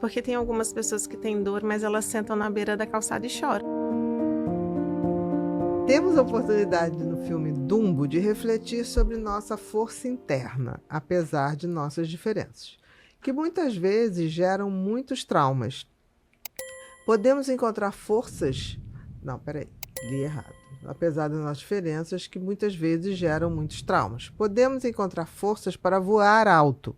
Porque tem algumas pessoas que têm dor, mas elas sentam na beira da calçada e choram. Temos a oportunidade no filme Dumbo de refletir sobre nossa força interna, apesar de nossas diferenças, que muitas vezes geram muitos traumas. Podemos encontrar forças. Não, peraí, li errado. Apesar das nossas diferenças, que muitas vezes geram muitos traumas. Podemos encontrar forças para voar alto.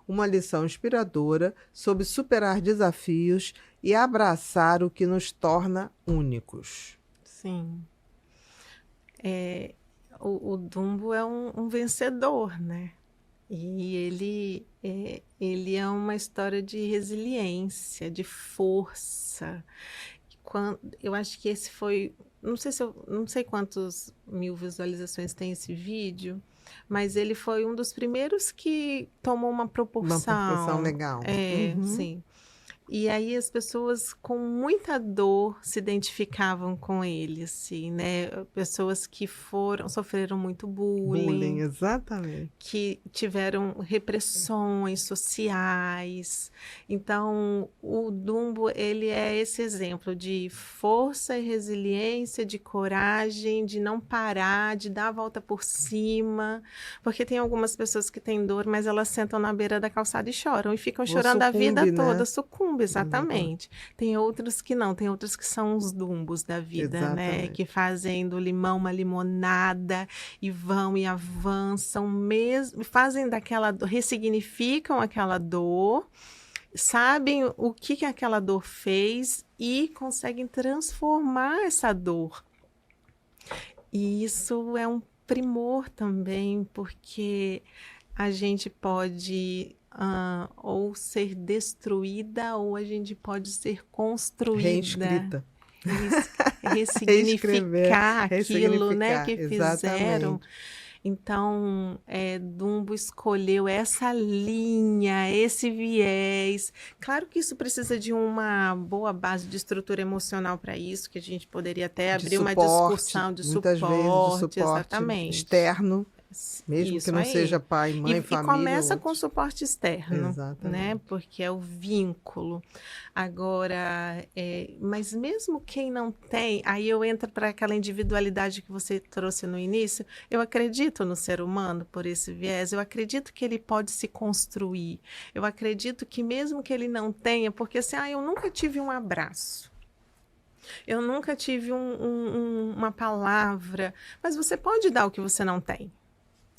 Uma lição inspiradora sobre superar desafios e abraçar o que nos torna únicos. Sim. O Dumbo é um vencedor, né? E ele é uma história de resiliência, de força. Eu acho que esse foi, não sei quantos mil visualizações tem esse vídeo, mas ele foi um dos primeiros que tomou uma Uma proporção proporção. legal. Sim. E aí as pessoas com muita dor se identificavam com ele, assim, né? Pessoas que sofreram muito Bullying, bullying, exatamente. que tiveram repressões sociais. Então, o Dumbo, ele é esse exemplo de força e resiliência, de coragem, de não parar, de dar a volta por cima, porque tem algumas pessoas que têm dor, mas elas sentam na beira da calçada e choram, e ficam Ou chorando a vida sucumbe, toda, né? sucumbe, exatamente. Tem outros que não, tem outros que são os Dumbos da vida, né? Exatamente. Que fazem do limão uma limonada, e vão e avançam mesmo, fazem ressignificam aquela dor, sabem o que aquela dor fez e conseguem transformar essa dor. E isso é um primor também, porque a gente pode ou ser destruída ou a gente pode ser construída. Reescrita. Ressignificar aquilo, né, que fizeram. Exatamente. Então, Dumbo escolheu essa linha, esse viés. Claro que isso precisa de uma boa base de estrutura emocional para isso, que a gente poderia até abrir uma discussão de muitas vezes de suporte exatamente. externo, mesmo Isso que não aí. seja pai, mãe, E família. começa com outros. suporte externo, Exatamente. né? Porque é o vínculo. Agora, mas mesmo quem não tem, aí eu entro para aquela individualidade que você trouxe no início. Eu acredito no ser humano por esse viés, eu acredito que ele pode se construir. Eu acredito que mesmo que ele não tenha, porque assim, eu nunca tive um abraço. Eu nunca tive uma palavra, mas você pode dar o que você não tem,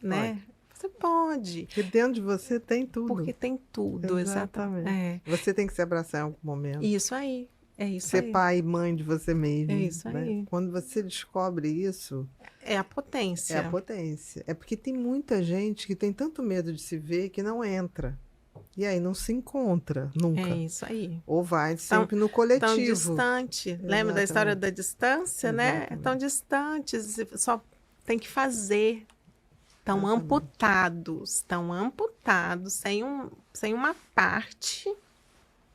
né? Você pode. Porque dentro de você tem tudo. Porque tem tudo, exatamente. Você tem que se abraçar em algum momento. Isso aí. É isso Ser aí. pai e mãe de você mesmo. É isso né? aí. Quando você descobre isso. É a potência. É a potência. É porque tem muita gente que tem tanto medo de se ver que não entra. E aí não se encontra nunca. É isso aí. Ou vai sempre no coletivo. Tão distante. Exatamente. Lembra da história da distância, Exatamente. né? Tão distantes, só tem que fazer. Estão amputados, sem uma parte,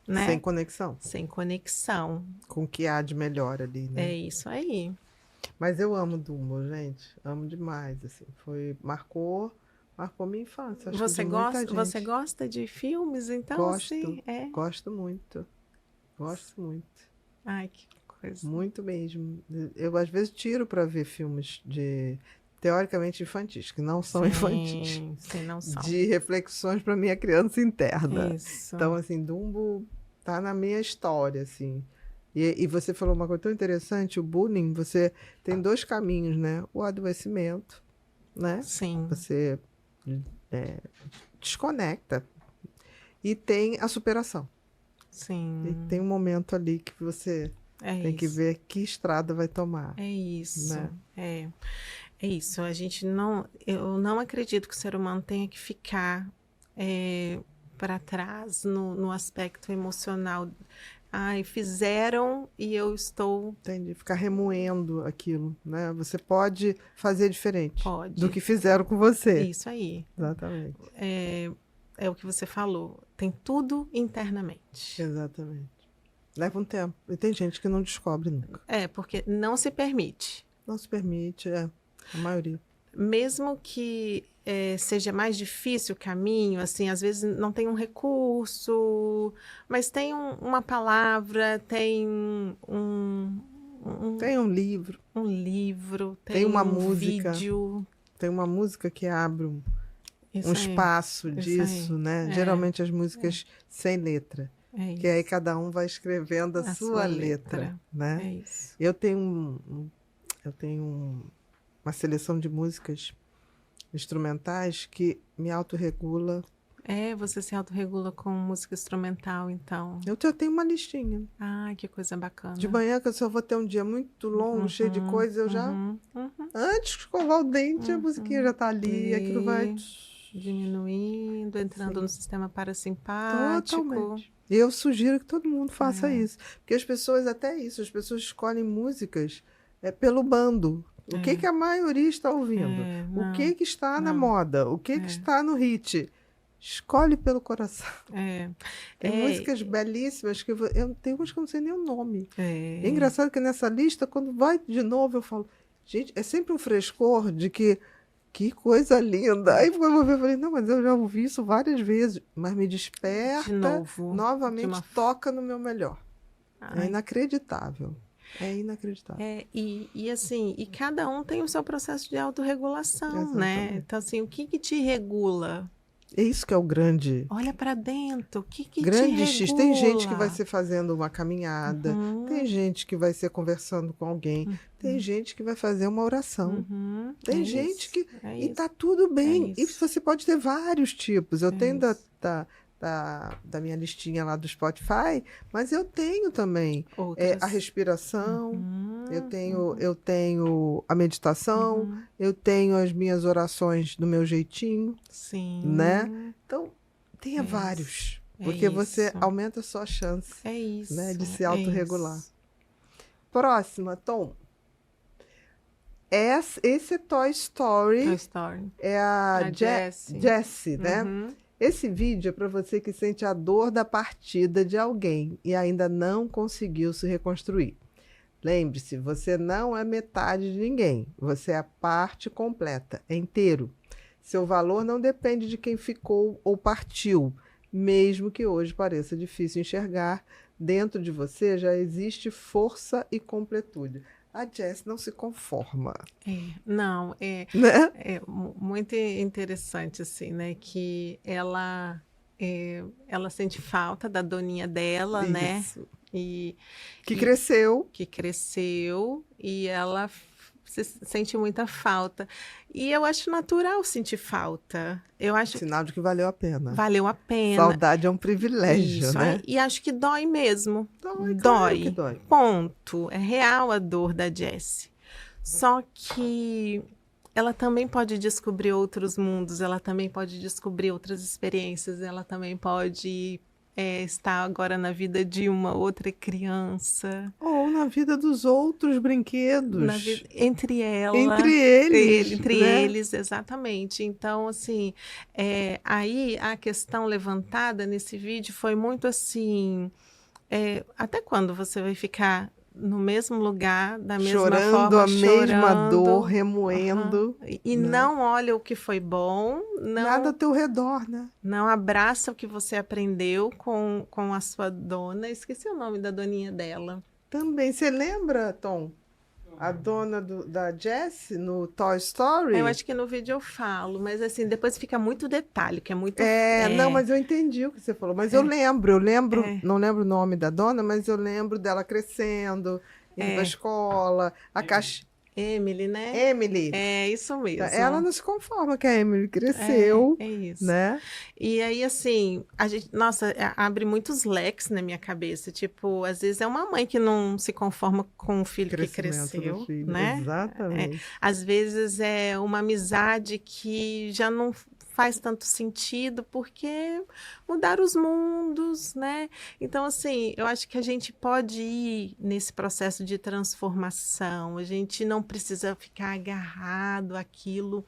né? Sem conexão. Sem conexão. Com o que há de melhor ali, né? É isso aí. Mas eu amo Dumbo, gente. Amo demais, assim. Marcou minha infância. Acho Você gosta de filmes, então? Gosto. Sim, Gosto muito. Gosto muito. Ai, que coisa. Muito mesmo. Eu, às vezes, tiro para ver filmes teoricamente infantis, que não são infantis. Sim, não são. De reflexões para minha criança interna. Isso. Então, assim, Dumbo tá na minha história, assim. E você falou uma coisa tão interessante, o bullying, você tem dois caminhos, né? O adoecimento, né? Sim. Você desconecta. E tem a superação. Sim. E tem um momento ali que você tem que ver que estrada vai tomar. É isso. Né? É isso. Eu não acredito que o ser humano tenha que ficar para trás no aspecto emocional. Fizeram e eu estou... Entendi. Ficar remoendo aquilo, né? Você pode fazer diferente do que fizeram com você. Isso aí. Exatamente. É o que você falou. Tem tudo internamente. Exatamente. Leva um tempo. E tem gente que não descobre nunca. Porque não se permite. Não se permite, a maioria. mesmo que seja mais difícil o caminho, assim, às vezes não tem um recurso, mas tem uma palavra, tem Tem um livro, um livro, tem tem uma um música, vídeo. tem uma música que abre um Isso aí, espaço isso disso, aí. né? É, Geralmente as músicas sem letra, é que aí isso. cada um vai escrevendo a A sua sua letra, letra. né? É isso. Eu tenho uma seleção de músicas instrumentais que me autorregula. Você se autorregula com música instrumental, então. Eu já tenho uma listinha. Ai, que coisa De bacana. manhã, que eu só vou ter um dia muito longo, cheio de Uhum, coisas, eu já, uhum, uhum, antes de escovar o dente, a musiquinha já uhum. tá ali, aquilo vai Ali, diminuindo, entrando no sim, sistema parasimpático. totalmente. E eu sugiro que todo mundo faça É, isso. Porque as pessoas, até isso, as pessoas escolhem músicas pelo bando. O que é, que a maioria está ouvindo? O não, que que está na não, moda? O que que é, está no hit? Escolhe pelo coração. é, Tem é, músicas belíssimas que eu tenho umas que eu não sei nem o nome. É é, engraçado que nessa lista, quando vai de novo, eu falo, gente, é sempre um frescor de que coisa linda. Aí quando eu vi, eu falei, não, mas eu já ouvi isso várias vezes, mas me de desperta, novo, de novamente uma. toca no meu melhor. É Ai, inacreditável. É inacreditável. e assim, e cada um tem o seu processo de autorregulação, né? Exatamente. Então, assim, o que que te regula? É isso que é o grande. Olha para dentro, o que que te Grande X. Tem gente que vai regula? ser fazendo uma caminhada, tem Uhum, gente que vai ser conversando com alguém, tem uhum, gente que vai fazer uma oração. uhum. É Tem gente isso, que. é E tá isso, tudo é bem. E isso, você pode ter vários tipos. Eu é tenho isso. da minha listinha lá do Spotify, mas eu tenho também a Outras. respiração, Uhum, uhum, eu tenho a meditação, uhum. eu tenho as minhas orações do meu jeitinho, né? Sim, Então, tenha é isso, vários, é porque você isso, aumenta a sua chance, é né, isso, de se é autorregular. isso. Próxima, Tom. Esse é Toy Toy Story. Story. É a A Jessie. Jessie, né? Uhum. Esse vídeo é para você que sente a dor da partida de alguém e ainda não conseguiu se reconstruir. Lembre-se, você não é metade de ninguém, você é a parte completa, é inteiro. Seu valor não depende de quem ficou ou partiu, mesmo que hoje pareça difícil enxergar, dentro de você já existe força e completude. A Jessie não se conforma, Não, né? muito interessante, assim, né? Que ela sente falta da doninha dela, né? Isso. E, Que e cresceu. que cresceu e ela sente muita falta. E eu acho natural sentir falta. Eu acho que Sinal de que valeu a pena. valeu a pena. Saudade é um privilégio, Isso, né? e acho que dói mesmo. Dói, claro que Dói. dói. Ponto. É real a dor da Jessie. Só que ela também pode descobrir outros mundos, ela também pode descobrir outras experiências, ela também pode estar agora na vida de uma outra criança, Ou na vida dos outros brinquedos. entre Entre ela, eles, entre né? eles, exatamente. Então, assim, aí a questão levantada nesse vídeo foi muito assim, até quando você vai ficar no mesmo lugar, da mesma Chorando forma, a mesma dor, chorando, aham, remoendo, e né? não olha o que foi bom, Nada ao não, teu redor, né? não abraça o que você aprendeu com a sua dona. Esqueci o nome da doninha dela. Também, você lembra, Tom? A dona da Jessie no Toy Eu Story? acho que no vídeo eu falo, mas assim, depois fica muito detalhe, que é muito. Não, mas eu entendi o que você falou. Mas eu lembro, É, não lembro o nome da dona, mas eu lembro dela crescendo, indo para a é. escola, a caixa. Emily, né? Emily, É isso ela mesmo. não se conforma que a Emily cresceu, É isso. né? E aí, assim, a gente, nossa, abre muitos leques na minha cabeça. Tipo, às vezes é uma mãe que não se conforma com o filho que Crescimento do cresceu, filho, né? exatamente. Às vezes é uma amizade que já não faz tanto sentido porque mudaram os mundos, né? Então, assim, eu acho que a gente pode ir nesse processo de transformação. A gente não precisa ficar agarrado àquilo.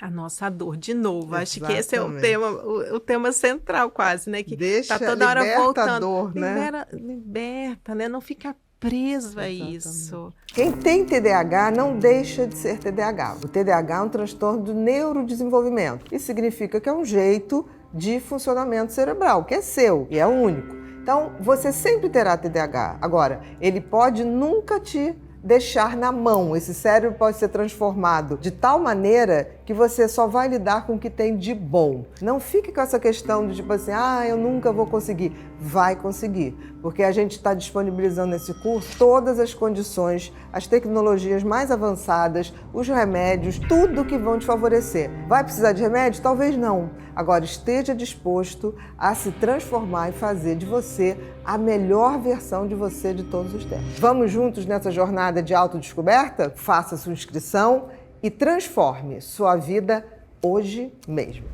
A nossa dor, de novo, acho que esse é o Exatamente. tema, o tema central quase, né? Que tá Deixa, toda hora liberta a voltando. dor, né? Liberta, né? Não fica preso a Exatamente. isso. Quem tem TDAH não deixa de ser TDAH. O TDAH é um transtorno do neurodesenvolvimento. Isso significa que é um jeito de funcionamento cerebral, que é seu e é único. Então, você sempre terá TDAH. Agora, ele pode nunca te deixar na mão. Esse cérebro pode ser transformado de tal maneira que você só vai lidar com o que tem de bom. Não fique com essa questão de tipo assim, eu nunca vou conseguir. Vai conseguir, porque a gente está disponibilizando nesse curso todas as condições, as tecnologias mais avançadas, os remédios, tudo que vão te favorecer. Vai precisar de remédio? Talvez não. Agora, esteja disposto a se transformar e fazer de você a melhor versão de você de todos os tempos. Vamos juntos nessa jornada de autodescoberta? Faça sua inscrição e transforme sua vida hoje mesmo.